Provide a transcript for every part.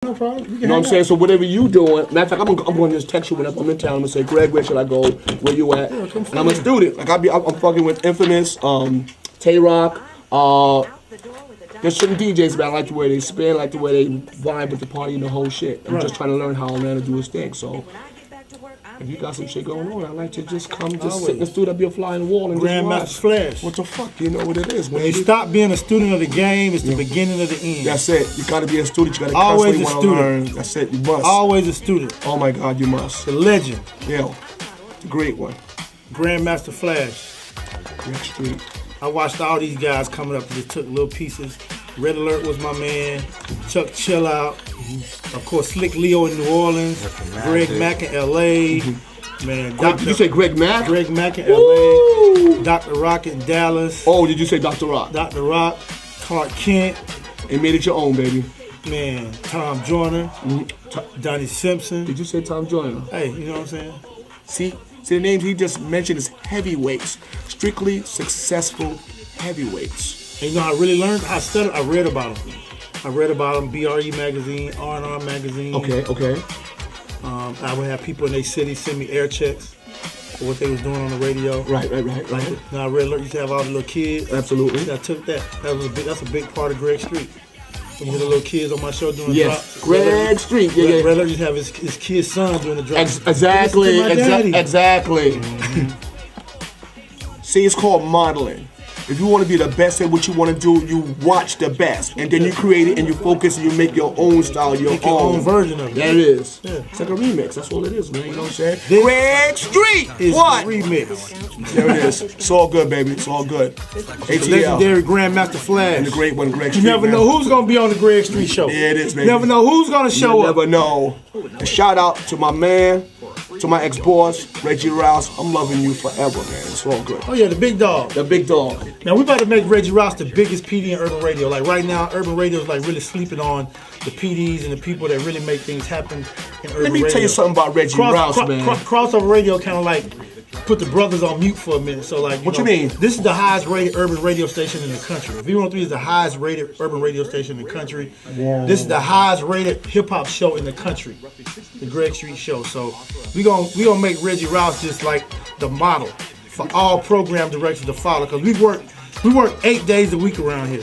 No problem. You know what I'm saying? So whatever you doing, matter of fact, I'm going to just text you whenever I'm in town. I'm going to say, Greg, where should I go? Where you at? Yeah, and I'm a student. Like I'm fucking with Infamous, Tay-Rock, there's certain DJs, but I like the way they spin, like the way they vibe with the party and the whole shit. I'm just trying to learn how Atlanta do his thing. So if you got some shit going on, I like to just come, sit in the studio, be a fly on the wall and Grandmaster Flash. What the fuck? You know what it is, man. When you stop being a student of the game, it's the beginning of the end. That's it. You gotta be a student. You gotta always constantly want to learn. That's it. You must. Always a student. Oh my God, you must. The legend. Yeah, the great one. Grandmaster Flash. Next Street. I watched all these guys coming up and just took little pieces. Red Alert was my man. Chuck Chill Out. Of course, Slick Leo in New Orleans. Greg Mack in L.A. Man, Did you say Greg Mack? Greg Mack in L.A. Dr. Rock in Dallas. Oh, did you say Dr. Rock? Dr. Rock. Clark Kent. And made it your own, baby. Man, Tom Joyner. Donnie Simpson. Did you say Tom Joyner? Hey, you know what I'm saying? See the names he just mentioned is heavyweights. Strictly successful heavyweights. And you know how I really learned? I studied. I read about them. I read about them. BRE magazine, R&R magazine. Okay. I would have people in their city send me air checks for what they was doing on the radio. Right. Now Red Alert used to have all the little kids. Absolutely. I took that. That's a big part of Greg Street. When you hear the little kids on my show doing yes. drops. Greg Street. Yeah. Red Alert used to have his kid's son doing the drops. Exactly. Mm-hmm. See, it's called modeling. If you want to be the best at what you want to do, you watch the best, and then you create it and you focus and you make your own style, your own version of it. That it is. Yeah. It's like a remix. That's all it is, man. You know what I'm saying? Greg Street. Is what? Remix. There it is. It's all good, baby. It's all good. ATL. Legendary Grandmaster Flash. And the great one, Greg Street. You never know who's gonna be on the Greg Street show. Yeah, it is, baby. You never know who's gonna show up. You never know. A shout out to my man, to my ex-boss, Reggie Rouse. I'm loving you forever, man. It's all good. Oh yeah, the big dog. The big dog. Now we about to make Reggie Rouse the biggest PD in urban radio. Like right now, urban radio is like really sleeping on the PDs and the people that really make things happen in urban radio. Let me tell you something about Reggie Rouse, man. Crossover radio kind of like put the brothers on mute for a minute. So like, what you mean? This is the highest rated urban radio station in the country. V103 is the highest rated urban radio station in the country. Whoa. This is the highest rated hip hop show in the country, the Greg Street Show. So we gonna make Reggie Rouse just like the model for all program directors to follow, because we work 8 days a week around here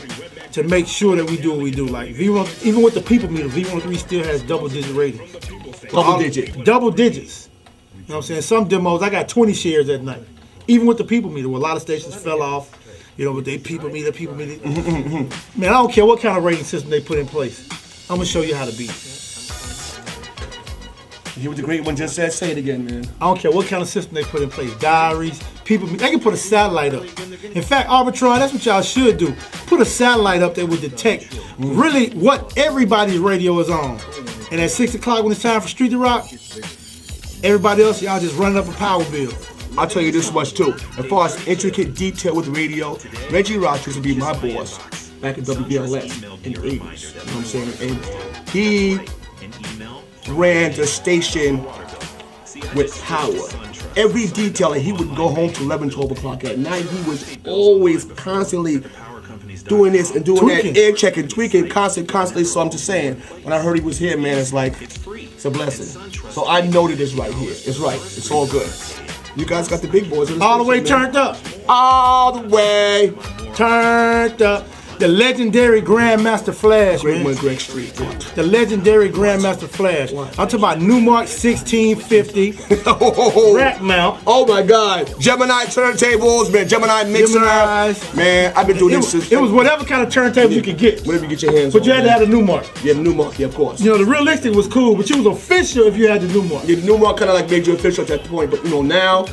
to make sure that we do what we do. Like V1, even with the people meter, V103 still has double-digit ratings. Double digits. You know what I'm saying? Some demos, I got 20 shares that night. Even with the people meter, where a lot of stations fell off, you know, with their people meter. Man, I don't care what kind of rating system they put in place. I'm going to show you how to beat it. You hear what the great one just said? Say it again, man. I don't care what kind of system they put in place. Diaries, people, they can put a satellite up. In fact, Arbitron, that's what y'all should do. Put a satellite up that would detect really what everybody's radio is on. And at 6 o'clock when it's time for Street to Rock, everybody else, y'all just running up a power bill. I'll tell you this much too. As far as intricate detail with radio, Reggie Rouse used to be my boss back in WBLS in the 80s. You know what I'm saying? And he ran the station with power. Every detail, and he would go home to 11, 12 o'clock at night. He was always constantly doing this and doing tweaking. That, air checking, tweaking, constantly. So I'm just saying, when I heard he was here, man, it's like, it's a blessing. So I know that it's right here. It's right. It's all good. You guys got the big boys in the all the way man. Turned up. All the way turned up. The legendary Grandmaster Flash, great man. One, Greg Street. The legendary Grandmaster Flash. I'm talking about Newmark 1650 rack mount. Oh my God! Gemini turntables, man. Gemini mixer. Geminis. Man, I've been doing this since. It was whatever kind of turntable you could get. Whatever you get your hands on. But you had to have the Newmark. Yeah, the Newmark. Yeah, of course. You know, the Realistic was cool, but you was official if you had the Newmark. Yeah, the Newmark kind of like made you official at that point. But you know now,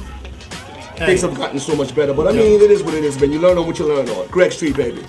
things have gotten so much better. But I mean, it is what it is, man. You learn on what you learn on. Greg Street, baby.